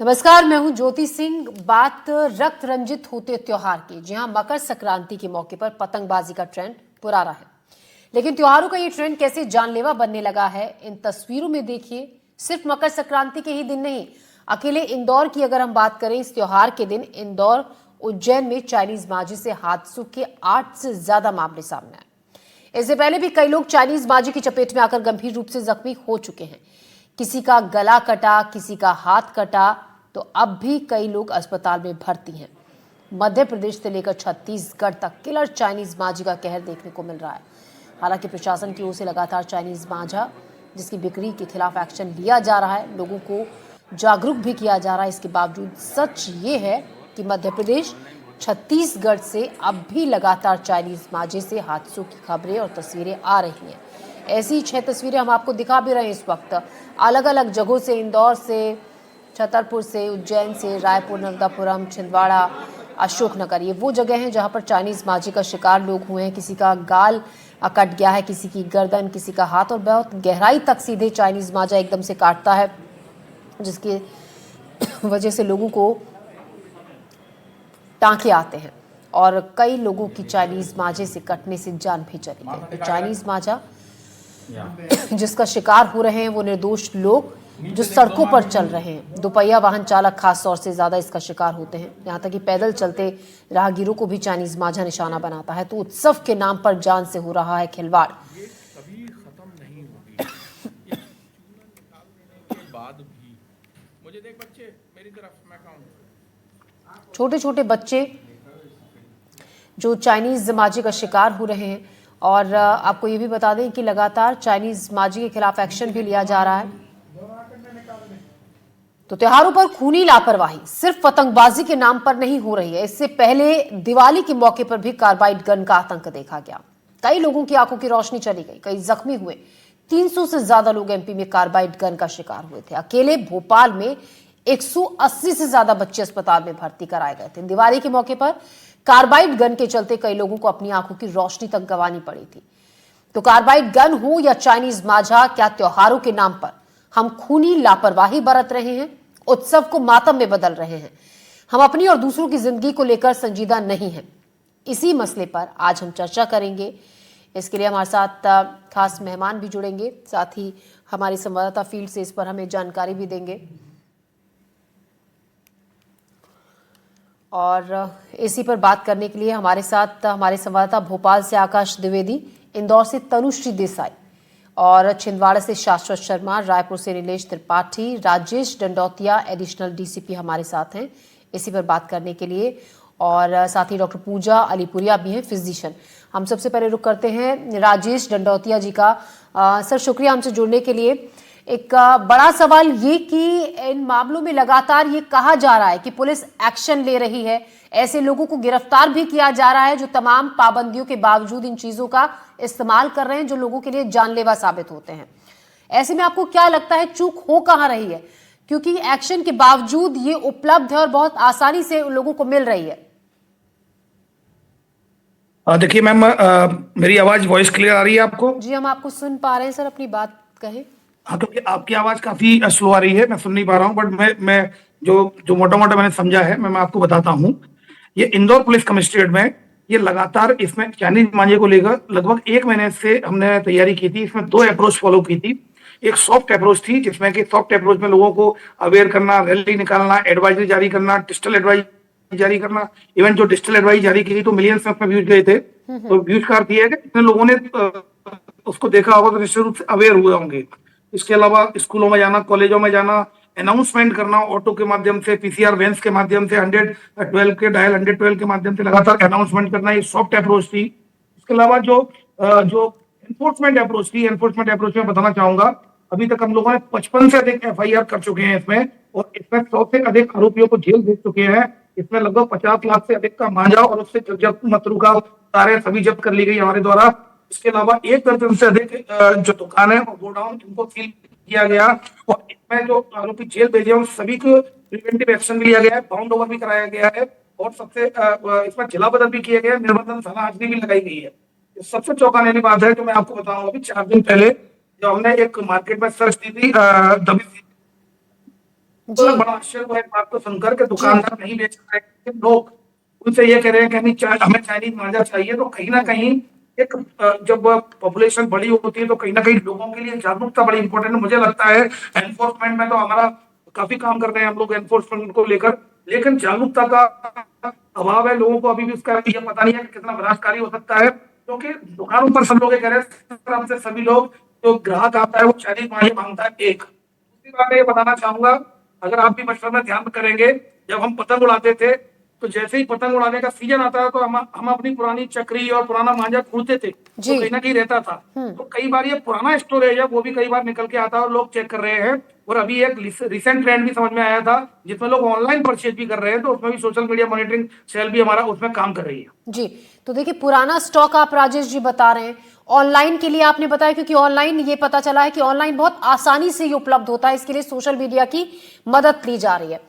नमस्कार, मैं हूं ज्योति सिंह। बात रक्त रंजित होते त्योहार की। जी हां, मकर संक्रांति के मौके पर पतंगबाजी का ट्रेंड पुराना है, लेकिन त्योहारों का ये ट्रेंड कैसे जानलेवा बनने लगा है, इन तस्वीरों में देखिए। सिर्फ मकर संक्रांति के ही दिन नहीं, अकेले इंदौर की अगर हम बात करें, इस त्योहार के दिन इंदौर, उज्जैन में चाइनीज मांझी से हादसों के 8 से ज्यादा मामले सामने आए। इससे पहले भी कई लोग चाइनीज मांझी की चपेट में आकर गंभीर रूप से जख्मी हो चुके हैं। किसी का गला कटा, किसी का हाथ कटा, तो अब भी कई लोग अस्पताल में भर्ती हैं। मध्य प्रदेश से लेकर छत्तीसगढ़ तक किलर चाइनीज मांझी का कहर देखने को मिल रहा है। हालांकि प्रशासन की ओर से लगातार चाइनीज मांझा जिसकी बिक्री के खिलाफ एक्शन लिया जा रहा है, लोगों को जागरूक भी किया जा रहा है। इसके बावजूद सच ये है कि मध्य प्रदेश, छत्तीसगढ़ से अब भी लगातार चाइनीज मांझे से हादसों की खबरें और तस्वीरें आ रही हैं। ऐसी 6 तस्वीरें हम आपको दिखा भी रहे हैं इस वक्त, अलग अलग जगहों से, इंदौर से, छतरपुर से, उज्जैन से, रायपुर, नर्मदापुरम, छिंदवाड़ा, अशोकनगर। ये वो जगह हैं जहां पर चाइनीज मांझी का शिकार लोग हुए हैं। किसी का गाल कट गया है, किसी की गर्दन, किसी का हाथ, और बहुत गहराई तक सीधे चाइनीज मांझा एकदम से काटता है, जिसकी वजह से लोगों को टांके आते हैं और कई लोगों की चाइनीज मांझे से कटने से जान भी चली गई। तो चाइनीज मांझा जिसका शिकार हो रहे हैं वो निर्दोष लोग जो सड़कों पर चल रहे हैं। दोपहिया वाहन चालक खास तौर से ज्यादा इसका शिकार होते हैं। यहाँ तक कि पैदल चलते राहगीरों को भी चाइनीज मांझा निशाना बनाता है। तो उत्सव के नाम पर जान से हो रहा है खिलवाड़। कभी खत्म नहीं होगी। के बाद भी मुझे देख बच्चे मेरी तरफ, मैं कहूं छोटे छोटे बच्चे जो चाइनीज मांझे का शिकार हो रहे हैं। और आपको ये भी बता दें कि लगातार चाइनीज मांझे के खिलाफ एक्शन भी लिया जा रहा है। तो त्योहारों पर खूनी लापरवाही सिर्फ पतंगबाजी के नाम पर नहीं हो रही है। इससे पहले दिवाली के मौके पर भी कार्बाइड गन का आतंक देखा गया। कई लोगों की आंखों की रोशनी चली गई, कई जख्मी हुए। 300 से ज्यादा लोग एमपी में कार्बाइड गन का शिकार हुए थे। अकेले भोपाल में 180 से ज्यादा बच्चे अस्पताल में भर्ती कराए गए थे। दिवाली के मौके पर कार्बाइड गन के चलते कई लोगों को अपनी आंखों की रोशनी तक गंवानी पड़ी थी। तो कार्बाइड गन हो या चाइनीज मांझा, क्या त्योहारों के नाम पर हम खूनी लापरवाही बरत रहे हैं, उत्सव को मातम में बदल रहे हैं। हम अपनी और दूसरों की जिंदगी को लेकर संजीदा नहीं हैं। इसी मसले पर आज हम चर्चा करेंगे। इसके लिए हमारे साथ खास मेहमान भी जुड़ेंगे, साथ ही हमारे संवाददाता फील्ड से इस पर हमें जानकारी भी देंगे। और इसी पर बात करने के लिए हमारे साथ हमारे संवाददाता भोपाल से आकाश द्विवेदी, इंदौर से तनुश्री देसाई और छिंदवाड़ा से शाश्वत शर्मा, रायपुर से नीलेश त्रिपाठी, राजेश डंडौतिया एडिशनल डीसीपी हमारे साथ हैं इसी पर बात करने के लिए। और साथ ही डॉक्टर पूजा अलीपुरिया भी हैं, फिजिशियन। हम सबसे पहले रुक करते हैं राजेश डंडौतिया जी का। सर, शुक्रिया हमसे जुड़ने के लिए। एक बड़ा सवाल ये कि इन मामलों में लगातार ये कहा जा रहा है कि पुलिस एक्शन ले रही है, ऐसे लोगों को गिरफ्तार भी किया जा रहा है जो तमाम पाबंदियों के बावजूद इन चीजों का इस्तेमाल कर रहे हैं, जो लोगों के लिए जानलेवा साबित होते हैं। ऐसे में आपको क्या लगता है, चूक हो कहां रही है? क्योंकि एक्शन के बावजूद ये उपलब्ध है और बहुत आसानी से लोगों को मिल रही है। देखिए मैम, मेरी आवाज वॉइस क्लियर आ रही है आपको? जी, हम आपको सुन पा रहे हैं सर, अपनी बात कहें। हाँ, तो आपकी आवाज काफी स्लो आ रही है, मैं सुन नहीं पा रहा हूँ। बट मैं जो मोटा मोटा मैंने समझा है मैं आपको बताता हूँ। ये इंदौर पुलिस कमिश्नरेट में ये लगातार इसमें चाइनीज मांझे को लेकर लगभग 1 महीने से हमने तैयारी की थी। इसमें 2 अप्रोच फॉलो की थी। एक सॉफ्ट अप्रोच थी, जिसमें कि सॉफ्ट अप्रोच में लोगों को अवेयर करना, रैली निकालना, एडवाइजरी जारी करना, डिजिटल एडवाइजरी जारी करना। इवन जो डिजिटल एडवाइजरी जारी की थी तो मिलियंस में व्यूज गए थे। तो व्यूज का अर्थ ये है कि जितने लोगों ने उसको देखा होगा तो निश्चित रूप से अवेयर हुए होंगे। इसके अलावा स्कूलों में जाना, कॉलेजों में जाना, अनाउंसमेंट करना, ऑटो के माध्यम से, पीसीआर वैन्स के माध्यम से, 112 के डायल 112 के माध्यम से लगातार अनाउंसमेंट करना, ये सॉफ्ट अप्रोच थी। इसके अलावा जो एनफोर्समेंट अप्रोच थी, एनफोर्समेंट अप्रोच में बताना चाहूंगा, अभी तक हम लोगों ने 55 से अधिक एफआईआर कर चुके हैं इसमें, और इसमें 100 से अधिक आरोपियों को जेल भेज चुके हैं। इसमें लगभग 50 लाख से अधिक का मांझा और उससे जब्त मतरू का तारें सभी जब्त कर ली गई हमारे द्वारा। इसके अलावा 1 दर्जन से अधिक जो दुकानें और गोडाउन, इनको सील किया गया, और इसमें जो आरोपी जेल भेजे उन सभी को प्रिवेंटिव एक्शन भी लिया गया है, बाउंड ओवर भी कराया गया है, और सबसे इसमें जिला बदल भी किया गया है, निर्बंधन सलाह हाजिरी भी लगाई गई है। सबसे चौंकाने वाली बात है जो मैं आपको बताऊं, अभी 4 दिन पहले जो हमने एक मार्केट में सर्च दी थी, जी। तो बड़ा आश्चर्य हुआ इस बात को सुनकर कि दुकानदार नहीं बेच रहे हैं, लोग उनसे ये कह रहे हैं कि हमें चाइनीज मांजा चाहिए। तो कहीं ना कहीं एक जब पॉपुलेशन बड़ी होती है तो कहीं ना कहीं लोगों के लिए जागरूकता बड़ी इंपॉर्टेंट है। मुझे लगता है एनफोर्समेंट में तो हमारा काफी काम कर रहे हैं हम लोग एनफोर्समेंट को लेकर, लेकिन जागरूकता का अभाव है। लोगों को अभी भी उसका ये पता नहीं है कि कितना विनाशकारी हो सकता है, क्योंकि दुकानों पर सब लोग ये कह रहे हैं, हमसे सभी लोग जो ग्राहक आता है वो चाइनीज मांझे मांगता है एक। दूसरी बात मैं ये बताना चाहूंगा, अगर आप भी बचपन में ध्यान करेंगे, जब हम पतंग उड़ाते थे तो जैसे ही पतंग उड़ाने का सीजन आता है तो हम अपनी पुरानी चक्री और पुराना मांझा ढूंढते थे, तो जी। कहीं ना कहीं रहता था। तो कई बार ये पुराना स्टोरेज है वो भी कई बार निकल के आता है और लोग चेक कर रहे हैं। और अभी एक रिसेंट ट्रेंड भी समझ में आया था जिसमें लोग ऑनलाइन परचेज भी कर रहे हैं, तो उसमें भी सोशल मीडिया मॉनिटरिंग सेल भी हमारा उसमें काम कर रही है। जी, तो देखिए पुराना स्टॉक आप राजेश जी बता रहे हैं, ऑनलाइन के लिए आपने बताया, क्योंकि ऑनलाइन ये पता चला है कि ऑनलाइन बहुत आसानी से ये उपलब्ध होता है, इसके लिए सोशल मीडिया की मदद ली जा रही है।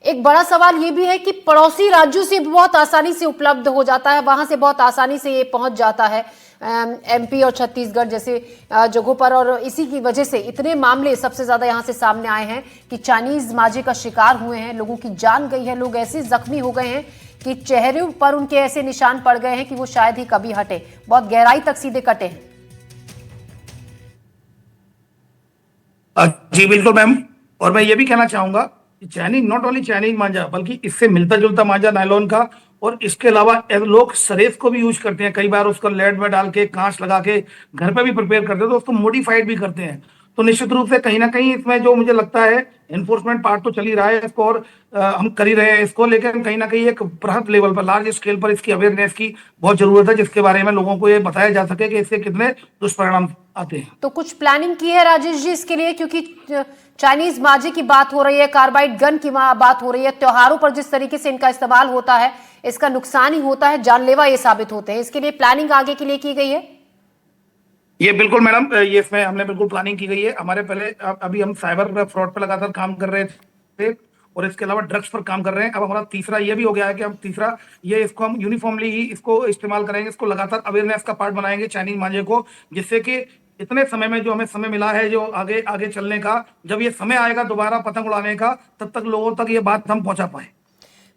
एक बड़ा सवाल ये भी है कि पड़ोसी राज्यों से बहुत आसानी से उपलब्ध हो जाता है, वहां से बहुत आसानी से ये पहुंच जाता है एमपी और छत्तीसगढ़ जैसे जगहों पर, और इसी की वजह से इतने मामले सबसे ज्यादा यहां से सामने आए हैं कि चाइनीज मांझे का शिकार हुए हैं, लोगों की जान गई है, लोग ऐसे जख्मी हो गए हैं कि चेहरे पर उनके ऐसे निशान पड़ गए हैं कि वो शायद ही कभी हटे, बहुत गहराई तक सीधे कटे हैं। जी बिल्कुल मैम। और मैं ये भी कहना चाहूंगा कि चाइनीज, नॉट ओनली चाइनीज मांझा बल्कि इससे मिलता जुलता मांझा नायलॉन का, और इसके अलावा लोग सरेफ को भी यूज करते हैं, कई बार उसको लेड में डाल के कांच लगा के घर पे भी प्रिपेयर करते हैं, तो उसको मॉडिफाइड भी करते हैं। तो निश्चित रूप से कहीं ना कहीं इसमें जो मुझे लगता है एनफोर्समेंट पार्ट तो चल ही रहा है इसको, और हम कर ही रहे हैं इसको, लेकिन कहीं ना कहीं एक बृहद लेवल पर, लार्ज स्केल पर इसकी अवेयरनेस की बहुत जरूरत है, जिसके बारे में लोगों को ये बताया जा सके कि इससे कितने दुष्परिणाम आते हैं। तो कुछ प्लानिंग की है राजेश जी इसके लिए, क्योंकि चाइनीज मांझे की बात हो रही है, कार्बाइड गन की बात हो रही है, त्योहारों पर जिस तरीके से इनका इस्तेमाल होता है इसका नुकसान ही होता है, जानलेवा ये साबित होते हैं, इसके लिए प्लानिंग आगे के लिए की गई है? ये बिल्कुल मैडम, ये इसमें हमने बिल्कुल प्लानिंग की गई है। हमारे पहले अभी हम साइबर फ्रॉड पर लगातार काम कर रहे थे, और इसके अलावा ड्रग्स पर काम कर रहे हैं। अब हमारा तीसरा ये भी हो गया है कि हम तीसरा ये इसको हम यूनिफॉर्मली ही इसको इस्तेमाल करेंगे, इसको लगातार अवेयरनेस का पार्ट बनाएंगे चाइनीज मांझे को, जिससे कि इतने समय में जो हमें समय मिला है जो आगे आगे चलने का, जब ये समय आएगा दोबारा पतंग उड़ाने का, तब तक लोगों तक ये बात हम पहुंचा पाए।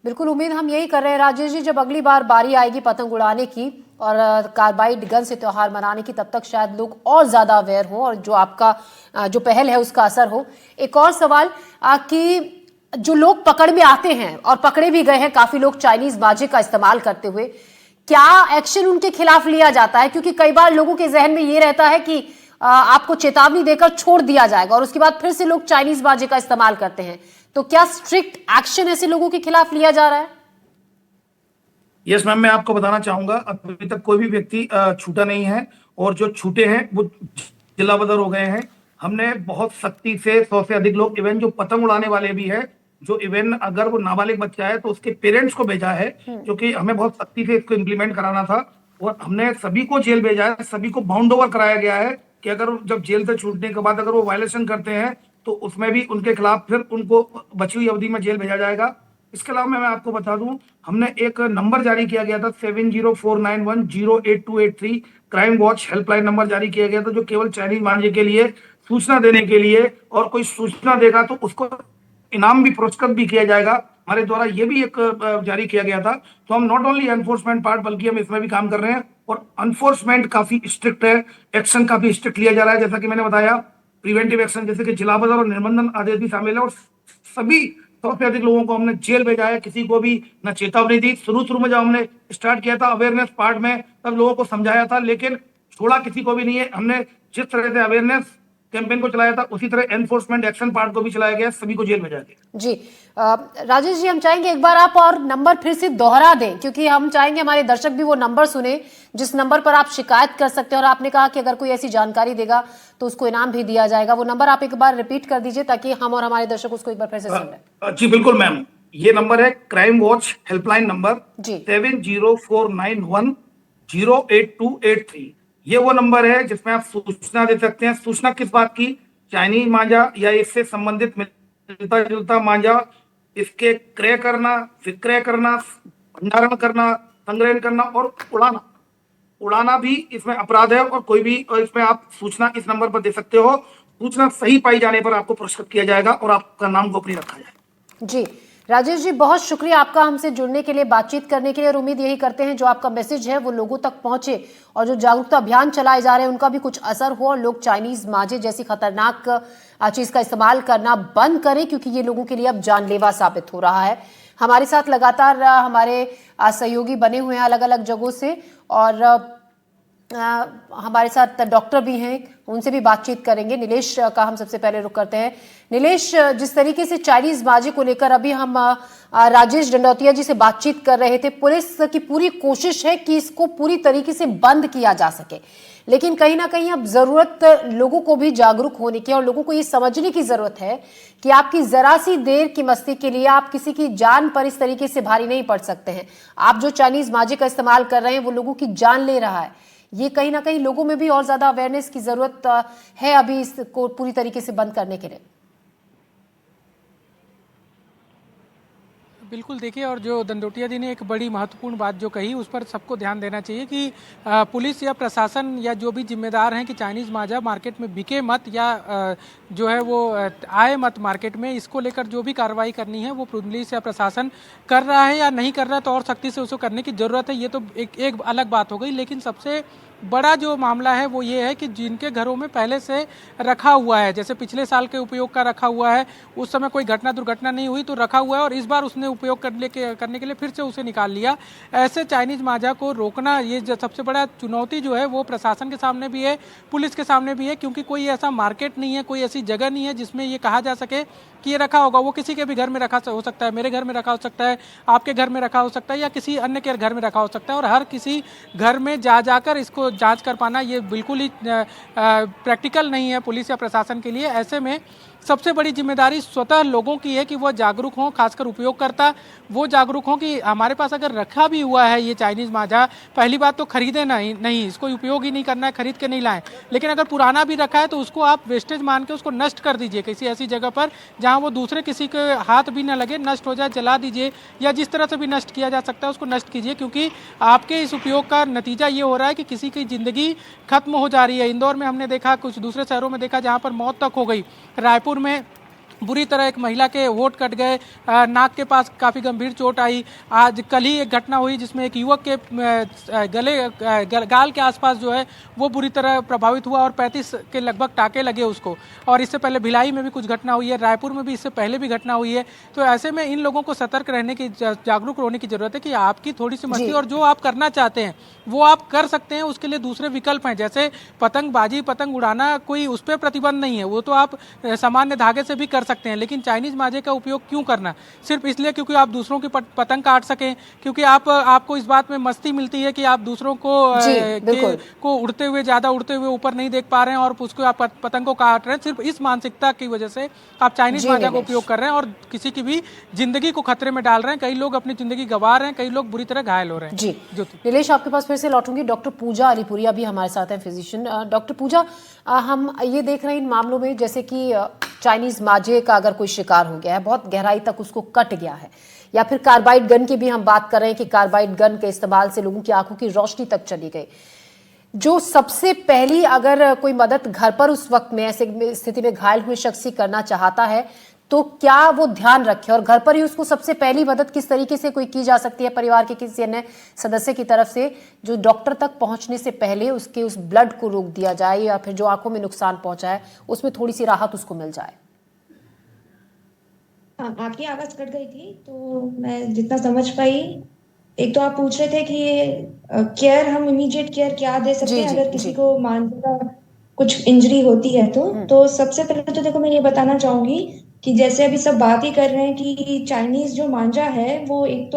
बिल्कुल, उम्मीद हम यही कर रहे हैं राजेश जी, जब अगली बार बारी आएगी पतंग उड़ाने की और कार्बाइड गन से त्योहार मनाने की, तब तक शायद लोग और ज्यादा अवेयर हो और जो आपका जो पहल है उसका असर हो। एक और सवाल कि जो लोग पकड़ में आते हैं और पकड़े भी गए हैं काफी लोग चाइनीज मांझे का इस्तेमाल करते हुए, क्या एक्शन उनके खिलाफ लिया जाता है? क्योंकि कई बार लोगों के जहन में ये रहता है कि आपको चेतावनी देकर छोड़ दिया जाएगा और उसके बाद फिर से लोग चाइनीज मांझे का इस्तेमाल करते हैं, तो क्या स्ट्रिक्ट एक्शन ऐसे लोगों के खिलाफ लिया जा रहा है? यस मैम, मैं आपको बताना चाहूंगा अभी तक कोई भी व्यक्ति छूटा नहीं है, और जो छूटे हैं वो जिला बदर हो गए हैं। हमने बहुत सख्ती से 100 से अधिक लोग, इवन जो पतंग उड़ाने वाले भी है, जो इवन अगर वो नाबालिग बच्चा है तो उसके पेरेंट्स को भेजा है, क्योंकि हमें बहुत सख्ती से इसको इम्प्लीमेंट कराना था। और हमने सभी को जेल भेजा है, सभी को बाउंड ओवर कराया गया है कि अगर जब जेल से छूटने के बाद अगर वो वायलेशन करते हैं तो उसमें भी उनके खिलाफ फिर उनको बची हुई अवधि में जेल भेजा जाएगा। इसके अलावा मैं आपको बता दूं, हमने एक नंबर जारी किया गया था 7049108283, क्राइम वॉच हेल्पलाइन नंबर जारी किया गया था, जो केवल चाइनीज मांझे के लिए सूचना देने के लिए, और कोई सूचना देगा तो उसको इनाम भी, पुरस्कृत भी किया जाएगा। हमारे द्वारा ये भी एक जारी किया गया था। तो हम नॉट ओनली एनफोर्समेंट पार्ट बल्कि हम इसमें भी काम कर रहे हैं, और एनफोर्समेंट काफी स्ट्रिक्ट है, एक्शन काफी स्ट्रिक्ट लिया जा रहा है। जैसा कि मैंने बताया, प्रिवेंटिव एक्शन जैसे कि जिलाबदर और निर्बंधन आदेश भी शामिल है, और सभी 100 से अधिक लोगों को हमने जेल भेजा है, किसी को भी न चेतावनी दी। शुरू में जब हमने स्टार्ट किया था अवेयरनेस पार्ट में, तब लोगों को समझाया था, लेकिन छोड़ा किसी को भी नहीं है। हमने जिस तरह से अवेयरनेस कैंपेन को चलाया था उसी तरह एनफोर्समेंट एक्शन पार्ट को भी चलाया गया, सभी को जेल भेजा गया। जी राजेश जी, हम चाहेंगे एक बार आप और नंबर फिर से दोहरा दें, क्योंकि हम चाहेंगे हमारे दर्शक भी वो नंबर सुने जिस नंबर पर आप शिकायत कर सकते हैं, और आपने कहा कि अगर कोई ऐसी जानकारी देगा तो उसको इनाम भी दिया जाएगा। वो नंबर आप एक बार रिपीट कर दीजिए ताकि हम और हमारे दर्शक उसको एक बार फिर से सुन लें। जी बिल्कुल मैम, ये नंबर है क्राइम वॉच हेल्पलाइन नंबर जी 7049108283। ये वो नंबर है जिसमें आप सूचना दे सकते हैं। सूचना किस बात की? चाइनीज मांझा या इससे संबंधित मिलता जुलता मांझा, इसके क्रय करना, विक्रय करना, भंडारण करना, संग्रहण करना और उड़ाना, उड़ाना भी इसमें अपराध है। और कोई भी इसमें आप सूचना इस नंबर पर दे सकते हो। सूचना सही पाई जाने पर आपको पुरस्कृत किया जाएगा और आपका नाम गोपनीय रखा जाएगा। जी राजेश जी, बहुत शुक्रिया आपका हमसे जुड़ने के लिए, बातचीत करने के लिए, और उम्मीद यही करते हैं जो आपका मैसेज है वो लोगों तक पहुंचे और जो जागरूकता अभियान चलाए जा रहे हैं उनका भी कुछ असर हो और लोग चाइनीज माजे जैसी खतरनाक चीज का इस्तेमाल करना बंद करें, क्योंकि ये लोगों के लिए अब जानलेवा साबित हो रहा है। हमारे साथ लगातार हमारे सहयोगी बने हुए हैं अलग अलग जगहों से, और हमारे साथ डॉक्टर भी हैं, उनसे भी बातचीत करेंगे। नीलेश का हम सबसे पहले रुख करते हैं। नीलेश, जिस तरीके से चाइनीज माजे को लेकर अभी हम राजेश डंडौतिया जी से बातचीत कर रहे थे, पुलिस की पूरी कोशिश है कि इसको पूरी तरीके से बंद किया जा सके, लेकिन कहीं ना कहीं अब जरूरत लोगों को भी जागरूक होने की और लोगों को ये समझने की जरूरत है कि आपकी जरा सी देर की मस्ती के लिए आप किसी की जान पर इस तरीके से भारी नहीं पड़ सकते हैं। आप जो चाइनीज माजे का इस्तेमाल कर रहे हैं वो लोगों की जान ले रहा है। ये कहीं ना कहीं लोगों में भी और ज्यादा अवेयरनेस की जरूरत है अभी इसको पूरी तरीके से बंद करने के लिए। बिल्कुल, देखिए, और जो दंडोतिया जी ने एक बड़ी महत्वपूर्ण बात जो कही उस पर सबको ध्यान देना चाहिए कि पुलिस या प्रशासन या जो भी जिम्मेदार हैं कि चाइनीज़ माजा मार्केट में बिके मत या जो है वो आए मत मार्केट में, इसको लेकर जो भी कार्रवाई करनी है वो पुलिस या प्रशासन कर रहा है या नहीं कर रहा है तो और सख्ती से उसको करने की ज़रूरत है। ये तो एक अलग बात हो गई, लेकिन सबसे बड़ा जो मामला है वो ये है कि जिनके घरों में पहले से रखा हुआ है, जैसे पिछले साल के उपयोग का रखा हुआ है, उस समय कोई घटना दुर्घटना नहीं हुई तो रखा हुआ है और इस बार उसने उपयोग करने के लिए फिर से उसे निकाल लिया। ऐसे चाइनीज माजा को रोकना ये सबसे बड़ा चुनौती जो है वो प्रशासन के सामने भी है, पुलिस के सामने भी है, क्योंकि कोई ऐसा मार्केट नहीं है, कोई ऐसी जगह नहीं है जिसमें ये कहा जा सके कि ये रखा होगा। वो किसी के भी घर में रखा हो सकता है, मेरे घर में रखा हो सकता है, आपके घर में रखा हो सकता है या किसी अन्य के घर में रखा हो सकता है, और हर किसी घर में जाकर इसको जांच कर पाना ये बिल्कुल ही प्रैक्टिकल नहीं है पुलिस या प्रशासन के लिए। ऐसे में सबसे बड़ी जिम्मेदारी स्वतः लोगों की है कि वो जागरूक हों, खासकर उपयोगकर्ता वो जागरूक हों कि हमारे पास अगर रखा भी हुआ है ये चाइनीज़ माजा, पहली बात तो खरीदे नहीं, इसको उपयोग ही नहीं करना है, खरीद के नहीं लाएं। लेकिन अगर पुराना भी रखा है तो उसको आप वेस्टेज मान के उसको नष्ट कर दीजिए किसी ऐसी जगह पर जहाँ वो दूसरे किसी के हाथ भी ना लगे, नष्ट हो जाए, जला दीजिए या जिस तरह से भी नष्ट किया जा सकता है उसको नष्ट कीजिए, क्योंकि आपके इस उपयोग का नतीजा ये हो रहा है कि किसी की ज़िंदगी खत्म हो जा रही है। इंदौर में हमने देखा, कुछ दूसरे शहरों में देखा जहाँ पर मौत तक हो गई। रायपुर में बुरी तरह एक महिला के होंठ कट गए, नाक के पास काफ़ी गंभीर चोट आई। आज कल ही एक घटना हुई जिसमें एक युवक के गाल के आसपास जो है वो बुरी तरह प्रभावित हुआ और 35 के लगभग टाके लगे उसको। और इससे पहले भिलाई में भी कुछ घटना हुई है, रायपुर में भी इससे पहले भी घटना हुई है। तो ऐसे में इन लोगों को सतर्क रहने की, जागरूक होने की जरूरत है कि आपकी थोड़ी सी मस्ती और जो आप करना चाहते हैं वो आप कर सकते हैं। उसके लिए दूसरे विकल्प हैं, जैसे पतंगबाजी, पतंग उड़ाना, कोई उस पर प्रतिबंध नहीं है, वो तो आप सामान्य धागे से भी कर सकते हैं। लेकिन चाइनीज माजे का उपयोग क्यों करना? सिर्फ इसलिए क्योंकि आप दूसरों की पतंग काट सकें, क्योंकि आपको इस बात में मस्ती मिलती है कि आप दूसरों को उड़ते हुए, ज्यादा उड़ते हुए ऊपर नहीं देख पा रहे हैं और उसको आप पतंग को काट रहे हैं। सिर्फ इस मानसिकता की वजह से आप चाइनीज माजा का उपयोग कर रहे हैं और किसी की भी जिंदगी को खतरे में डाल रहे हैं। कई लोग अपनी जिंदगी गंवा रहे हैं, कई लोग बुरी तरह घायल हो रहे हैं। जी नीलेश, आपके पास फिर से लौटूंगी। डॉक्टर पूजा अलीपुरिया भी हमारे साथ है, फिजिशियन। डॉक्टर पूजा, हम ये देख रहे हैं इन मामलों में जैसे कि चाइनीज माजे का अगर कोई शिकार हो गया है, बहुत गहराई तक उसको कट गया है, या फिर कार्बाइड गन की भी हम बात कर रहे हैं कि कार्बाइड गन के इस्तेमाल से लोगों की आंखों की रोशनी तक चली गई, जो सबसे पहली अगर कोई मदद घर पर उस वक्त में ऐसे स्थिति में घायल हुए शख्स ही करना चाहता है तो क्या वो ध्यान रखे, और घर पर ही उसको सबसे पहली मदद किस तरीके से कोई की जा सकती है परिवार के किसी अन्य सदस्य की तरफ से, जो डॉक्टर तक पहुंचने से पहले उसके उस ब्लड को रोक दिया जाए या फिर जो आंखों में नुकसान पहुंचा है उसमें थोड़ी सी राहत उसको मिल जाए? आपकी आवाज कट गई थी तो मैं जितना समझ पाई, एक तो आप पूछ रहे थे कि केयर, हम इमीडिएट केयर क्या दे सकते हैं अगर किसी को मानसिक कुछ इंजरी होती है तो सबसे पहले तो देखो मैं ये बताना चाहूंगी कि जैसे अभी सब बात ही कर रहे हैं कि चाइनीज जो मांजा है वो एक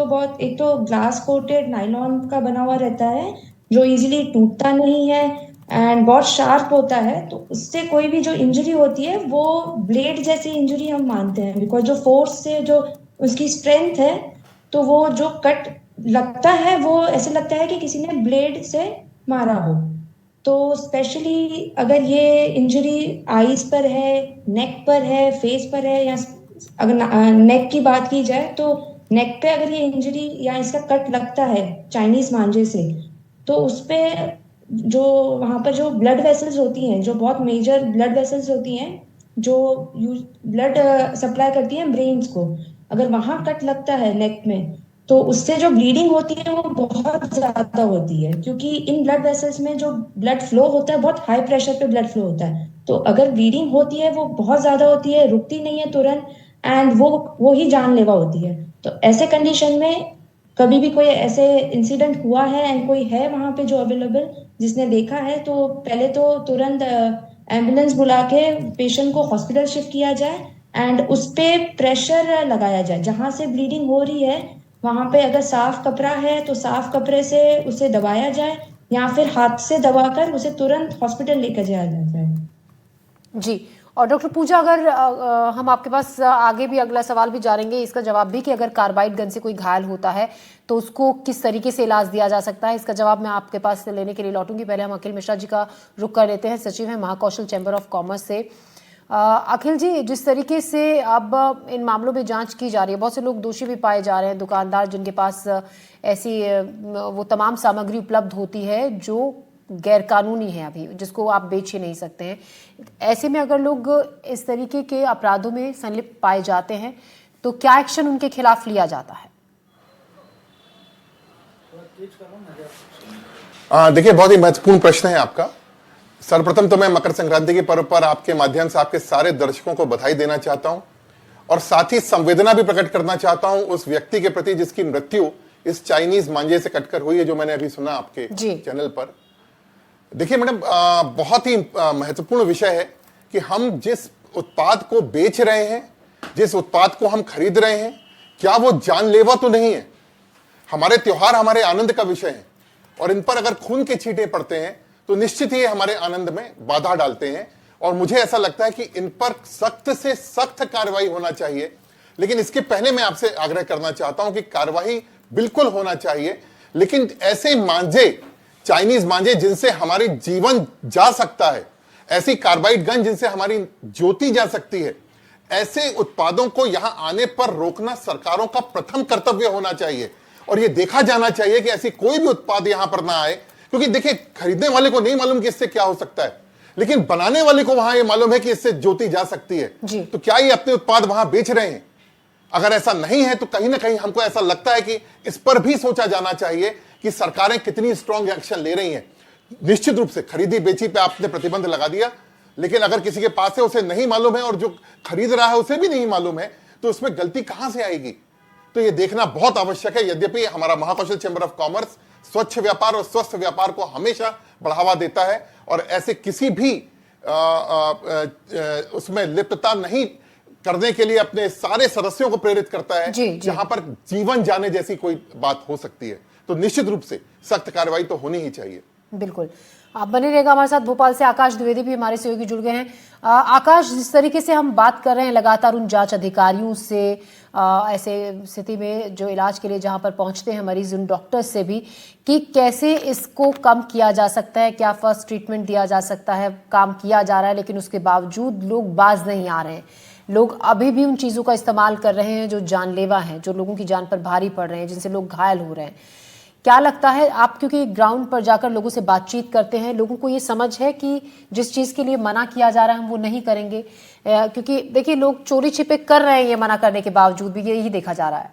तो ग्लास कोटेड नायलॉन का बना हुआ रहता है जो इजीली टूटता नहीं है एंड बहुत शार्प होता है, तो उससे कोई भी जो इंजरी होती है वो ब्लेड जैसी इंजरी हम मानते हैं, बिकॉज जो फोर्स से जो उसकी स्ट्रेंथ है तो वो जो कट लगता है वो ऐसे लगता है कि किसी ने ब्लेड से मारा हो। तो स्पेशली अगर ये इंजरी आईज पर है, नेक पर है, फेस पर है, या अगर नेक की बात की जाए तो नेक पे अगर ये इंजरी या इसका कट लगता है चाइनीज मांजे से तो उस पे जो वहां पर जो ब्लड वेसल्स होती हैं, जो बहुत मेजर ब्लड वेसल्स होती हैं, जो ब्लड सप्लाई करती हैं ब्रेन्स को, अगर वहां कट लगता है नेक में, तो उससे जो ब्लीडिंग होती है वो बहुत ज्यादा होती है, क्योंकि इन ब्लड वेसल्स में जो ब्लड फ्लो होता है बहुत हाई प्रेशर पे ब्लड फ्लो होता है। तो अगर ब्लीडिंग होती है वो बहुत ज्यादा होती है, रुकती नहीं है तुरंत, एंड वो ही जानलेवा होती है। तो ऐसे कंडीशन में कभी भी कोई ऐसे इंसिडेंट हुआ है एंड कोई है वहां पे जो अवेलेबल जिसने देखा है, तो पहले तो तुरंत एम्बुलेंस बुला के पेशेंट को हॉस्पिटल शिफ्ट किया जाए एंड उस पे प्रेशर लगाया जाए। जहां से ब्लीडिंग हो रही है वहां पे अगर साफ कपड़ा है तो साफ कपड़े से उसे दबाया जाए, या फिर हाथ से दबाकर उसे तुरंत हॉस्पिटल लेकर जाया जाए। जी। और डॉक्टर पूजा, अगर हम आपके पास आगे भी अगला सवाल भी जानेंगे, इसका जवाब भी, कि अगर कार्बाइड गन से कोई घायल होता है तो उसको किस तरीके से इलाज दिया जा सकता है, इसका जवाब मैं आपके पास लेने के लिए लौटूंगी। पहले हम अखिल मिश्रा जी का रुख कर लेते हैं, सचिव हैं महाकौशल चैम्बर ऑफ कॉमर्स से। अखिल जी, जिस तरीके से अब इन मामलों में जांच की जा रही है, बहुत से लोग दोषी भी पाए जा रहे हैं, दुकानदार जिनके पास ऐसी वो तमाम सामग्री उपलब्ध होती है जो गैरकानूनी है, अभी जिसको आप बेच ही नहीं सकते हैं। ऐसे में अगर लोग इस तरीके के अपराधों में संलिप्त पाए जाते हैं तो क्या एक्शन उनके खिलाफ लिया जाता है? देखिए, बहुत ही महत्वपूर्ण प्रश्न है आपका। सर्वप्रथम तो मैं मकर संक्रांति के पर्व पर आपके माध्यम से आपके सारे दर्शकों को बधाई देना चाहता हूं और साथ ही संवेदना भी प्रकट करना चाहता हूं उस व्यक्ति के प्रति जिसकी मृत्यु इस चाइनीज मांझे से कटकर हुई है, जो मैंने अभी सुना आपके चैनल पर। देखिए मैडम, बहुत ही महत्वपूर्ण विषय है कि हम जिस उत्पाद को बेच रहे हैं, जिस उत्पाद को हम खरीद रहे हैं, क्या वो जानलेवा तो नहीं है। हमारे त्योहार हमारे आनंद का विषय है और इन पर अगर खून के छींटे पड़ते हैं तो निश्चित ही हमारे आनंद में बाधा डालते हैं और मुझे ऐसा लगता है कि इन पर सख्त से सख्त कार्रवाई होना चाहिए। लेकिन इसके पहले मैं आपसे आग्रह करना चाहता हूं कि कार्रवाई बिल्कुल होना चाहिए, लेकिन ऐसे मांझे, चाइनीज मांझे जिनसे हमारी जीवन जा सकता है, ऐसी कार्बाइड गन जिनसे हमारी ज्योति जा सकती है, ऐसे उत्पादों को यहां आने पर रोकना सरकारों का प्रथम कर्तव्य होना चाहिए। और यह देखा जाना चाहिए कि ऐसी कोई भी उत्पाद यहां पर ना आए, क्योंकि देखिए खरीदने वाले को नहीं मालूम कि इससे क्या हो सकता है, लेकिन बनाने वाले को वहां यह मालूम है कि इससे ज्योति जा सकती है। तो क्या ये अपने उत्पाद वहां बेच रहे हैं? अगर ऐसा नहीं है तो कहीं ना कहीं हमको ऐसा लगता है कि इस पर भी सोचा जाना चाहिए कि सरकारें कितनी स्ट्रांग एक्शन ले रही हैं। निश्चित रूप से खरीदी बेची पे आपने प्रतिबंध लगा दिया, लेकिन अगर किसी के पास है, उसे नहीं मालूम है और जो खरीद रहा है उसे भी नहीं मालूम है, तो उसमें गलती कहां से आएगी? तो ये देखना बहुत आवश्यक है। यद्यपि हमारा महाकौशल चैम्बर ऑफ कॉमर्स स्वच्छ व्यापार और स्वस्थ व्यापार को हमेशा बढ़ावा देता है और ऐसे किसी भी उसमें लिप्तता नहीं करने के लिए अपने सारे सदस्यों को प्रेरित करता है जहां पर जीवन जाने जैसी कोई बात हो सकती है। तो निश्चित रूप से सख्त कार्रवाई तो होनी ही चाहिए। बिल्कुल, आप बने रहेगा हमारे साथ। भोपाल से आकाश द्विवेदी भी हमारे सहयोगी जुड़ गए हैं। आकाश, जिस तरीके से हम बात कर रहे हैं लगातार उन जांच अधिकारियों से, ऐसे स्थिति में जो इलाज के लिए जहां पर पहुंचते हैं मरीज, उन डॉक्टर्स से भी, कि कैसे इसको कम किया जा सकता है, क्या फर्स्ट ट्रीटमेंट दिया जा सकता है, काम किया जा रहा है, लेकिन उसके बावजूद लोग बाज नहीं आ रहे हैं। लोग अभी भी उन चीज़ों का इस्तेमाल कर रहे हैं जो जानलेवा हैं, जो लोगों की जान पर भारी पड़ रहे हैं, जिनसे लोग घायल हो रहे हैं। क्या लगता है आप, क्योंकि ग्राउंड पर जाकर लोगों से बातचीत करते हैं, लोगों को ये समझ है कि जिस चीज़ के लिए मना किया जा रहा है हम वो नहीं करेंगे? क्योंकि देखिए लोग चोरी छिपे कर रहे हैं ये मना करने के बावजूद भी, यही देखा जा रहा है।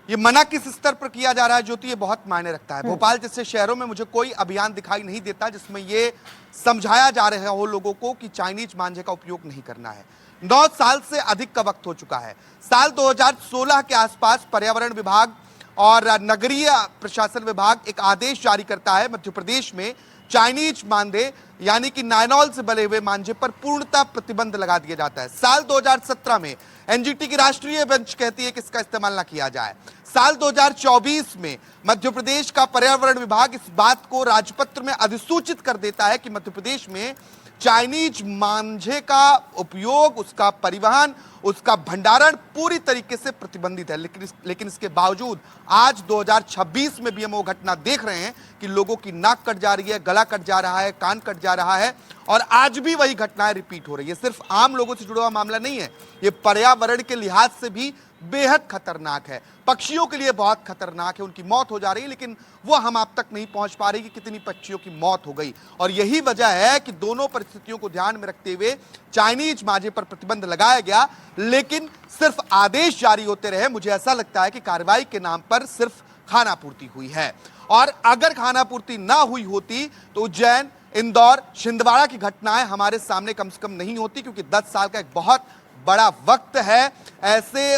ये मना किस स्तर पर किया जा रहा है ज्योति, ये बहुत मायने रखता है। भोपाल जैसे शहरों में मुझे कोई अभियान दिखाई नहीं देता जिसमें ये समझाया जा रहा हो लोगों को कि चाइनीज मांझे का उपयोग नहीं करना है। 9 साल से अधिक का वक्त हो चुका है। साल 2016 के आसपास पर्यावरण विभाग और नगरीय प्रशासन विभाग एक आदेश जारी करता है, मध्य प्रदेश में चाइनीज मांझे यानी कि नायलॉन से बने हुए मांझे पर पूर्णतः प्रतिबंध लगा दिया जाता है। साल 2017 में एनजीटी की राष्ट्रीय बेंच कहती है कि इसका इस्तेमाल ना किया जाए। साल 2024 में मध्य प्रदेश का पर्यावरण विभाग इस बात को राजपत्र में अधिसूचित कर देता है कि मध्य प्रदेश में चाइनीज मांझे का उपयोग, उसका परिवहन, उसका भंडारण पूरी तरीके से प्रतिबंधित है। लेकिन इसके बावजूद आज 2026 में भी हम वो घटना देख रहे हैं कि लोगों की नाक कट जा रही है, गला कट जा रहा है, कान कट जा रहा है और आज भी वही घटनाएं रिपीट हो रही है। सिर्फ आम लोगों से जुड़ा हुआ मामला नहीं है, ये पर्यावरण के लिहाज से भी बेहद खतरनाक है, पक्षियों के लिए बहुत खतरनाक है। उनकी मौत हो जा रही है, लेकिन वो हम आप तक नहीं पहुंच पा रही कि कितनी पक्षियों की मौत हो गई। और यही वजह है कि दोनों परिस्थितियों को ध्यान में रखते हुए चाइनीज मांझे पर प्रतिबंध लगाया गया, लेकिन सिर्फ आदेश जारी होते रहे। मुझे ऐसा लगता है कि कार्रवाई के नाम पर सिर्फ खानापूर्ति हुई है, और अगर खानापूर्ति ना हुई होती तो उज्जैन, इंदौर, छिंदवाड़ा की घटनाएं हमारे सामने कम से कम नहीं होती, क्योंकि 10 साल का एक बहुत बड़ा वक्त है ऐसे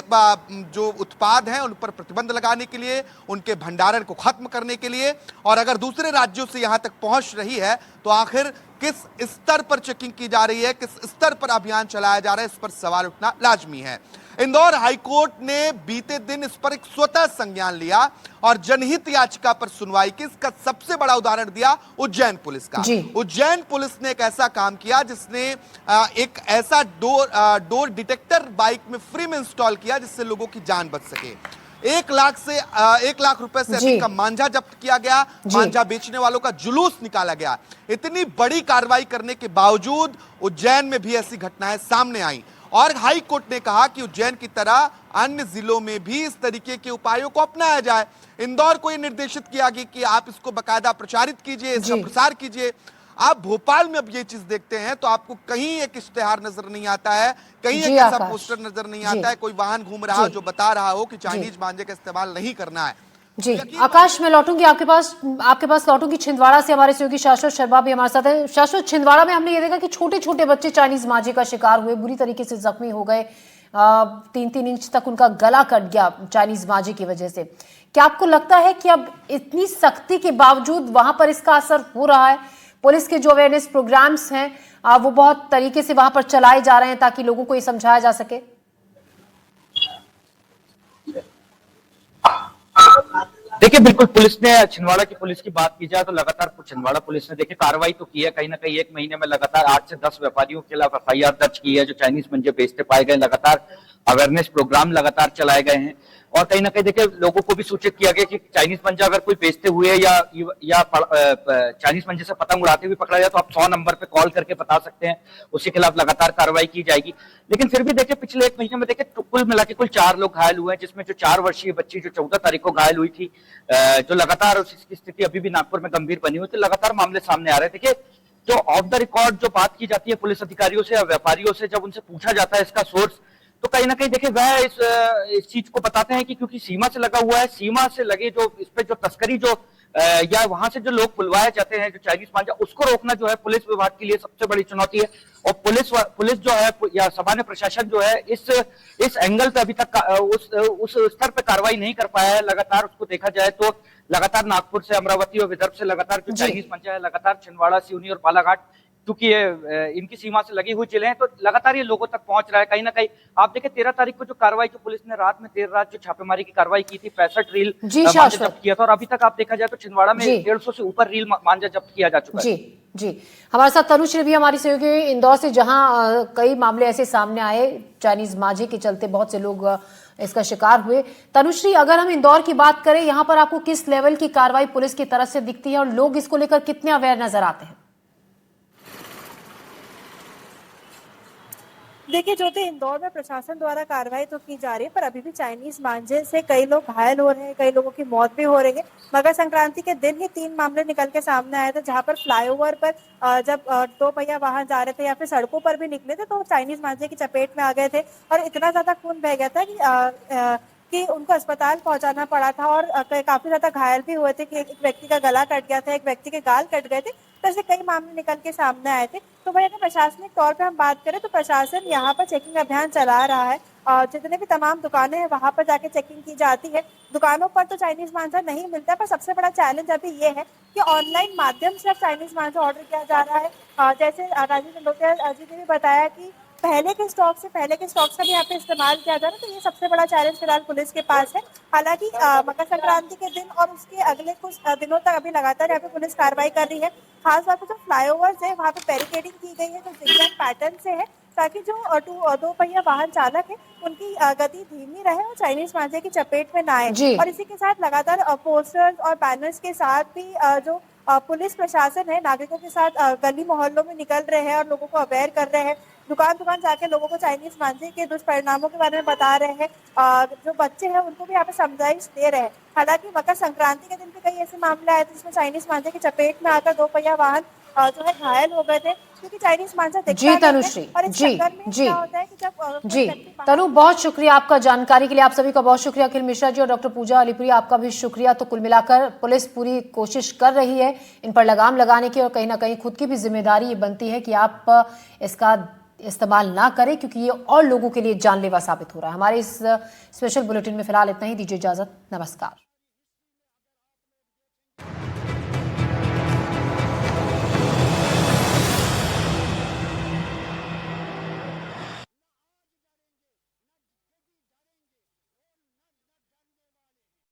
जो उत्पाद हैं उन पर प्रतिबंध लगाने के लिए, उनके भंडारण को खत्म करने के लिए। और अगर दूसरे राज्यों से यहां तक पहुंच रही है तो आखिर किस स्तर पर चेकिंग की जा रही है, किस स्तर पर अभियान चलाया जा रहा है, इस पर सवाल उठना लाजमी है। इंदौर हाईकोर्ट ने बीते दिन इस पर एक स्वतः संज्ञान लिया और जनहित याचिका पर सुनवाई की। इसका सबसे बड़ा उदाहरण दिया उज्जैन पुलिस का। उज्जैन पुलिस ने एक ऐसा काम किया जिसने एक ऐसा डोर डिटेक्टर बाइक में फ्री में इंस्टॉल किया जिससे लोगों की जान बच सके। 1 लाख रुपए से अधिक का मांझा जब्त किया गया, मांझा बेचने वालों का जुलूस निकाला गया। इतनी बड़ी कार्रवाई करने के बावजूद उज्जैन में भी ऐसी घटनाएं सामने आई, और हाई कोर्ट ने कहा कि उज्जैन की तरह अन्य जिलों में भी इस तरीके के उपायों को अपनाया जाए। इंदौर को यह निर्देशित किया गया कि आप इसको बाकायदा प्रचारित कीजिए, इसका प्रसार कीजिए। आप भोपाल में अब ये चीज देखते हैं तो आपको कहीं एक इश्तेहार नजर नहीं आता है, कहीं एक ऐसा पोस्टर नजर नहीं आता है, कोई वाहन घूम रहा जो बता रहा हो कि चाइनीज मांझे का इस्तेमाल नहीं करना है। जी आकाश, मैं लौटूंगी आपके पास लौटूंगी। छिंदवाड़ा से हमारे सहयोगी शाश्वत शर्मा भी हमारे साथ है। शाश्वत, छिंदवाड़ा में हमने ये देखा कि छोटे छोटे बच्चे चाइनीज मांझे का शिकार हुए, बुरी तरीके से जख्मी हो गए, 3-3 इंच तक उनका गला कट गया चाइनीज मांझे की वजह से। क्या आपको लगता है कि अब इतनी सख्ती के बावजूद वहां पर इसका असर हो रहा है? पुलिस के जो अवेयरनेस प्रोग्राम्स हैं वो बहुत तरीके से वहां पर चलाए जा रहे हैं ताकि लोगों को ये समझाया जा सके? देखिए, बिल्कुल पुलिस ने, छिंदवाड़ा की पुलिस की बात की जाए तो लगातार छिंदवाड़ा पुलिस ने देखिए कार्रवाई तो की है। कहीं ना कहीं 1 महीने में लगातार 8 से 10 व्यापारियों के खिलाफ FIR दर्ज की है जो चाइनीज मंजे बेचते पाए गए। लगातार अवेयरनेस प्रोग्राम लगातार चलाए गए हैं, और कहीं ना कहीं देखिए लोगों को भी सूचित किया गया कि चाइनीज मंजा अगर कोई बेचते हुए या चाइनीज मंजे से पतंग उड़ाते हुए पकड़ा जाए तो आप 100 नंबर पे कॉल करके बता सकते हैं, उसके खिलाफ लगातार कार्रवाई की जाएगी। लेकिन फिर भी देखिए पिछले 1 महीने में देखिए कुल मिला के कुल 4 लोग घायल हुए हैं, जिसमें जो 4 वर्षीय बच्ची जो 14 तारीख को घायल हुई थी, जो लगातार उसकी स्थिति अभी भी नागपुर में गंभीर बनी हुई थी। लगातार मामले सामने आ रहे थे। देखिए जो ऑफ द रिकॉर्ड जो बात की जाती है पुलिस अधिकारियों से या व्यापारियों से, जब उनसे पूछा जाता है इसका सोर्स, तो कहीं ना कहीं देखिए वह इस चीज को बताते हैं कि क्योंकि सीमा से लगा हुआ है, सीमा से लगे जो इस पे जो तस्करी जो या वहां से जो लोग बुलवाए जाते हैं जो चाइनीज मांझा, उसको रोकना जो है पुलिस विभाग के लिए सबसे बड़ी चुनौती है। और पुलिस जो है या सामान्य प्रशासन जो है इस एंगल पे अभी तक उस स्तर पे कार्रवाई नहीं कर पाया है। लगातार उसको देखा जाए तो लगातार नागपुर से, अमरावती और विदर्भ से लगातार जो चाइनीज मांझा है, लगातार छिंदवाड़ा, सिवनी और बालाघाट, क्योंकि ये इनकी सीमा से लगी हुई जिले हैं, तो लगातार ये लोगों तक पहुंच रहा है। कहीं ना कहीं आप देखें 13 तारीख को जो कार्रवाई जो पुलिस ने रात में देर रात जो छापेमारी की कार्रवाई की थी, 65 रील मांझा जब्त किया था, और अभी तक आप देखा जाए तो छिंदवाड़ा में 150 से ऊपर रील मांझा जब्त किया जा चुका है। जी हमारे साथ तनुश्री भी हमारी सहयोगी इंदौर से, जहां कई मामले ऐसे सामने आए चाइनीज मांझे के चलते बहुत से लोग इसका शिकार हुए। तनुश्री, अगर हम इंदौर की बात करें, यहाँ पर आपको किस लेवल की कार्रवाई पुलिस की तरफ से दिखती है और लोग इसको लेकर कितने अवेयर नजर आते हैं? देखिए ज्योति, इंदौर में प्रशासन द्वारा कार्रवाई तो की जा रही है, पर अभी भी चाइनीज मांझे से कई लोग घायल हो रहे हैं, कई लोगों की मौत भी हो रही है। मकर संक्रांति के दिन ही 3 मामले निकल के सामने आए थे, जहां पर फ्लाईओवर पर जब 2 पहिया वाहन जा रहे थे या फिर सड़कों पर भी निकले थे तो चाइनीज मांझे की चपेट में आ गए थे, और इतना ज्यादा खून बह गया था कि उनको अस्पताल पहुंचाना पड़ा था, और काफी ज्यादा घायल भी हुए थे कि एक व्यक्ति का गला कट गया था, एक व्यक्ति के गाल कट गए थे। तो ऐसे कई मामले निकल के सामने आए थे। तो वही अगर प्रशासनिक तौर पे हम बात करें तो प्रशासन यहाँ पर चेकिंग अभियान चला रहा है, और जितने भी तमाम दुकानें हैं वहां पर जाके चेकिंग की जाती है। दुकानों पर तो चाइनीज मांझा नहीं मिलता है, पर सबसे बड़ा चैलेंज अभी ये है कि ऑनलाइन माध्यम से अब चाइनीज मांझा ऑर्डर किया जा रहा है। जैसे राजीव दंडोतिया जी ने भी बताया कि पहले के स्टॉक्स का भी यहाँ पे इस्तेमाल किया जा रहा है। तो ये सबसे बड़ा चैलेंज फिलहाल पुलिस के पास है। हालांकि मकर संक्रांति के दिन और उसके अगले कुछ दिनों तक अभी लगातार यहाँ पे पुलिस कार्रवाई कर रही है। खास बात जो फ्लाईओवर्स है वहाँ पे बैरिकेडिंग की गई है जो जिगजैग पैटर्न से है, ताकि जो 2 पहिया वाहन चालक है उनकी गति धीमी रहे और चाइनीज मांझे की चपेट में ना आए। और इसी के साथ लगातार पोस्टर्स और बैनर्स के साथ भी जो पुलिस प्रशासन है नागरिकों के साथ गली मोहल्लों में निकल रहे हैं और लोगों को अवेयर कर रहे हैं। दुकान दुकान जाके लोगों को चाइनीज मांझे के दुष्परिणामों के बारे में बता रहे हैं। जो बच्चे हैं उनको भी यहाँ पे समझाइश दे रहे हैं। हालांकि मकर संक्रांति के दिन भी कई ऐसे मामले आए थे जिसमें चाइनीज मांझे की चपेट में आकर 2 पहिया वाहन जो है घायल हो गए थे, क्योंकि चाइनीज मांझा दिखता जी नहीं है। तनुश्री, और इस जी चक्कर में जी क्या होता है कि जब कोई जी व्यक्ति बाहर- तनु, बहुत शुक्रिया आपका जानकारी के लिए। आप सभी का बहुत शुक्रिया, अखिल मिश्रा जी और डॉक्टर पूजा अलीपुरी, आपका भी शुक्रिया। तो कुल मिलाकर पुलिस पूरी कोशिश कर रही है इन पर लगाम लगाने की, और कहीं ना कहीं खुद की भी जिम्मेदारी ये बनती है कि आप इसका इस्तेमाल ना करें, क्योंकि ये और लोगों के लिए जानलेवा साबित हो रहा है। हमारे इस स्पेशल बुलेटिन में फिलहाल इतना ही। दीजिए इजाजत, नमस्कार।